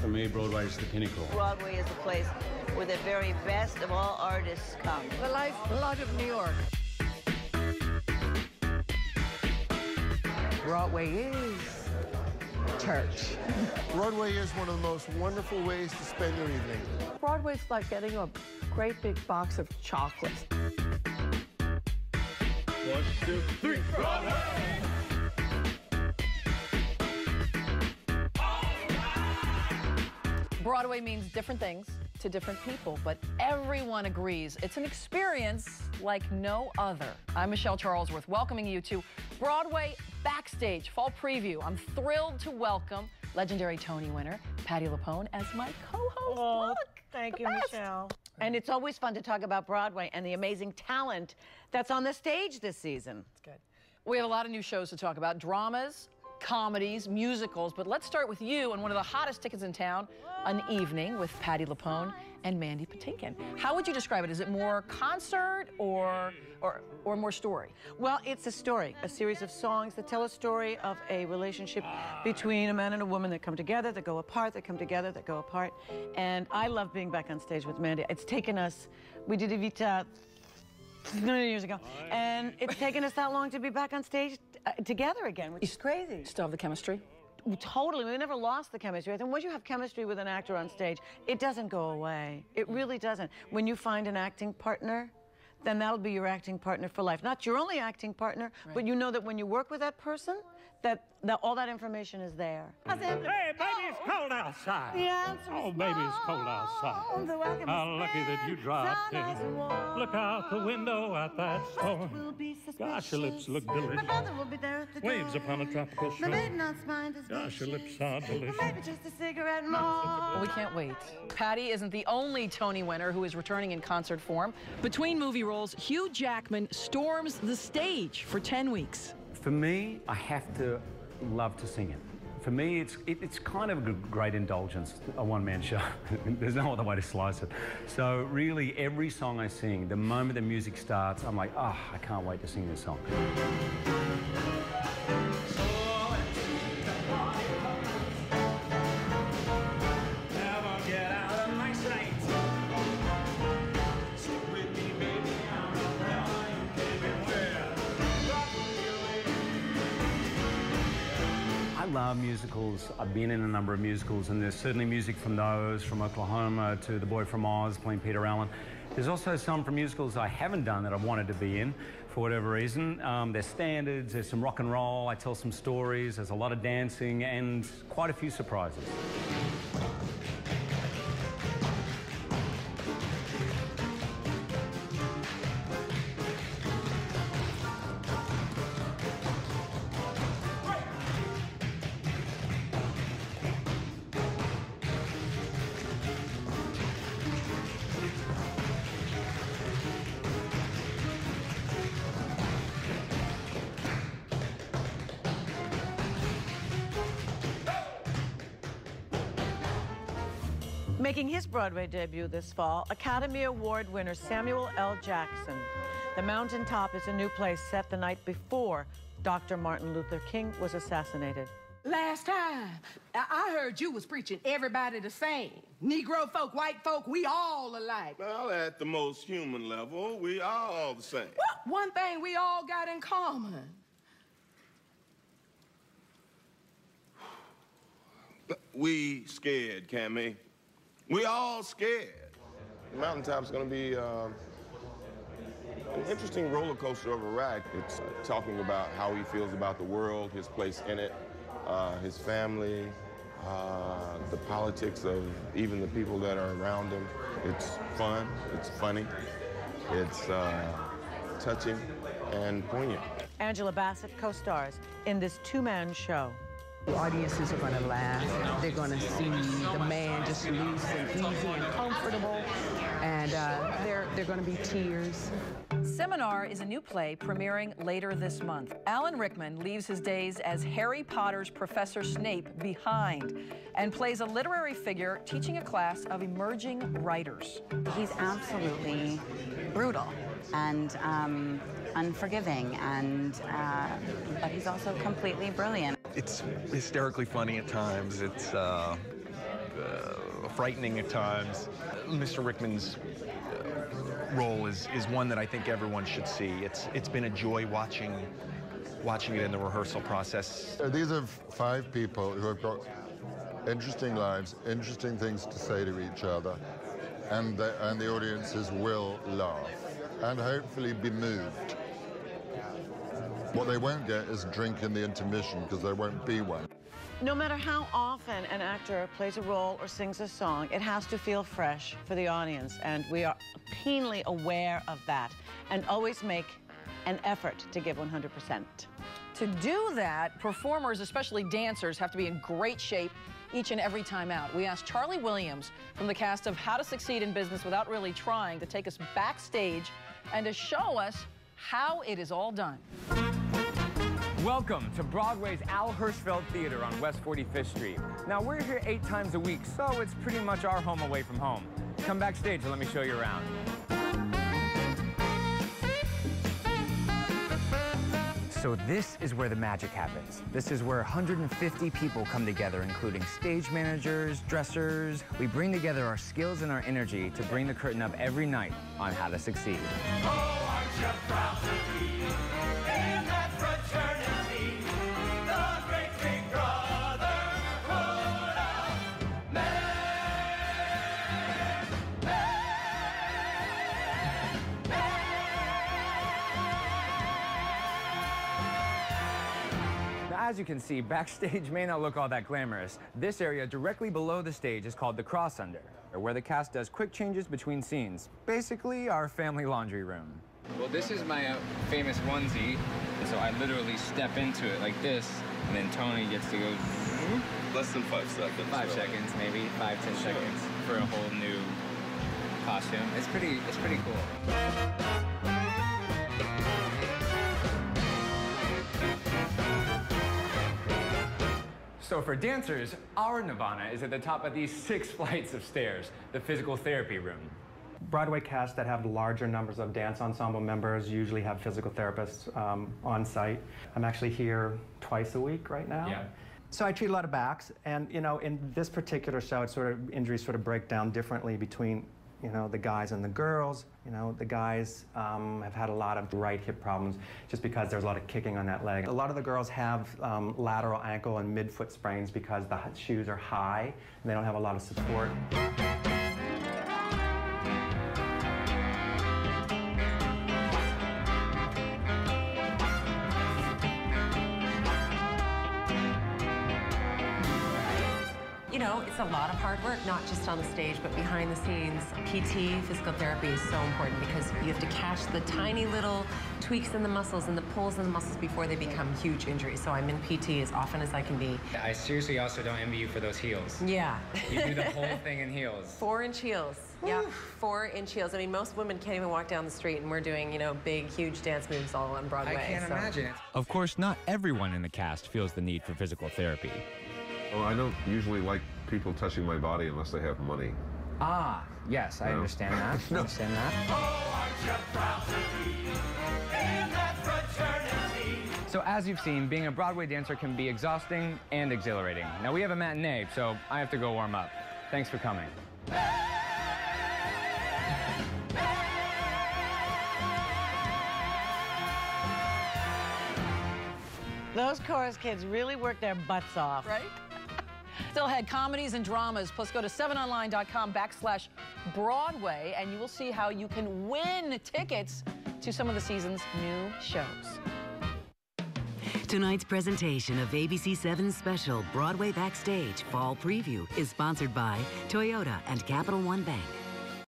for me, Broadway is the pinnacle. Broadway is the place where the very best of all artists come. The lifeblood of New York. Broadway is church. Broadway is one of the most wonderful ways to spend your evening. Broadway's like getting a great big box of chocolates. 1, 2, 3, Broadway! Broadway means different things to different people, but everyone agrees it's an experience like no other. I'm Michelle Charlesworth, welcoming you to Broadway Backstage Fall Preview. I'm thrilled to welcome legendary Tony winner Patti LuPone as my co-host. Oh, Look, thank the you, best. Michelle. And it's always fun to talk about Broadway and the amazing talent that's on the stage this season. That's good. We have a lot of new shows to talk about, dramas, comedies, musicals, but let's start with you and one of the hottest tickets in town, An Evening with Patti LuPone and Mandy Patinkin. How would you describe it? Is it more concert or more story? Well, it's a story, a series of songs that tell a story of a relationship between a man and a woman that come together, that go apart, that come together, that go apart. And I love being back on stage with Mandy. It's taken us, we did Evita years ago, and it's taken us that long to be back on stage together again, which is crazy. Still have the chemistry? Totally. We never lost the chemistry. I think once you have chemistry with an actor on stage, it doesn't go away. It really doesn't. When you find an acting partner, then that'll be your acting partner for life. Not your only acting partner, right, but you know that when you work with that person, that all that information is there. Hey, baby, it's cold outside. Oh, baby, it's cold outside. How lucky that you dropped in. Look out the window at that storm. Gosh, your lips look delicious. Waves upon a tropical shore. Gosh, your lips are delicious. Well, we can't wait. Patti isn't the only Tony winner who is returning in concert form. Between movie roles, Hugh Jackman storms the stage for 10 weeks. For me, I have to love to sing it. For me, it's kind of a great indulgence, a one-man show. There's no other way to slice it. So really, every song I sing, the moment the music starts, I'm like, oh, I can't wait to sing this song. I love musicals. I've been in a number of musicals, and there's certainly music from those, from Oklahoma to The Boy from Oz, playing Peter Allen. There's also some from musicals I haven't done that I've wanted to be in for whatever reason. There's standards, there's some rock and roll, I tell some stories, there's a lot of dancing, and quite a few surprises. Making his Broadway debut this fall, Academy Award winner Samuel L. Jackson. The Mountaintop is a new play set the night before Dr. Martin Luther King was assassinated. Last time, I heard you was preaching everybody the same. Negro folk, white folk, we all alike. Well, at the most human level, we are all the same. Well, one thing we all got in common. We scared, Cammy. We all scared. Mountaintop's going to be an interesting roller coaster of a ride. It's talking about how he feels about the world, his place in it, his family, the politics of even the people that are around him. It's fun, it's funny, it's touching and poignant. Angela Bassett co-stars in this two-man show. The audiences are going to laugh. They're going to see the man just loose and easy and comfortable. And they're going to be tears. Seminar is a new play premiering later this month. Alan Rickman leaves his days as Harry Potter's Professor Snape behind and plays a literary figure teaching a class of emerging writers. He's absolutely brutal and unforgiving, but he's also completely brilliant. It's hysterically funny at times. It's frightening at times. Mr. Rickman's role is one that I think everyone should see. It's been a joy watching it in the rehearsal process. These are 5 people who have got interesting lives, interesting things to say to each other, and the audiences will laugh and hopefully be moved. What they won't get is drink in the intermission, because there won't be one. No matter how often an actor plays a role or sings a song, it has to feel fresh for the audience, and we are keenly aware of that and always make an effort to give 100%. To do that, performers, especially dancers, have to be in great shape each and every time out. We asked Charlie Williams from the cast of How to Succeed in Business Without Really Trying to take us backstage and to show us how it is all done. Welcome to Broadway's Al Hirschfeld Theater on West 45th Street. Now, we're here 8 times a week, so it's pretty much our home away from home. Come backstage and let me show you around. So this is where the magic happens. This is where 150 people come together, including stage managers, dressers. We bring together our skills and our energy to bring the curtain up every night on How to Succeed. Oh, aren't you proud to be in that fraternity, the great big brotherhood of men? As you can see, backstage may not look all that glamorous. This area directly below the stage is called the cross under, where the cast does quick changes between scenes. Basically, our family laundry room. Well, this is my famous onesie, so I literally step into it like this, and then Tony gets to go less than 5 seconds. 5 seconds, maybe 5-10 seconds for a whole new costume. It's pretty cool. So for dancers, our nirvana is at the top of these 6 flights of stairs, the physical therapy room. Broadway casts that have larger numbers of dance ensemble members usually have physical therapists on site. I'm actually here twice a week right now. Yeah. So I treat a lot of backs, and in this particular show, injuries sort of break down differently between the guys and the girls. The guys have had a lot of right hip problems just because there's a lot of kicking on that leg. A lot of the girls have lateral ankle and midfoot sprains because the shoes are high and they don't have a lot of support. It's a lot of hard work, not just on the stage, but behind the scenes. PT, physical therapy, is so important because you have to catch the tiny little tweaks in the muscles and the pulls in the muscles before they become huge injuries. So I'm in PT as often as I can be. I seriously also don't envy you for those heels. Yeah. You do the whole thing in heels. 4-inch heels. Yeah, 4-inch heels. I mean, most women can't even walk down the street, and we're doing, big, huge dance moves all on Broadway. I can't imagine it. Of course, not everyone in the cast feels the need for physical therapy. Well, I don't usually like people touching my body unless they have money. Ah, yes, I understand that. I understand that. Oh, aren't you proud to be in that fraternity? So as you've seen, being a Broadway dancer can be exhausting and exhilarating. Now we have a matinee, so I have to go warm up. Thanks for coming. Those chorus kids really work their butts off. Right? Still ahead, comedies and dramas. Plus, go to 7online.com/Broadway, and you will see how you can win tickets to some of the season's new shows. Tonight's presentation of ABC 7's special Broadway Backstage Fall Preview is sponsored by Toyota and Capital One Bank.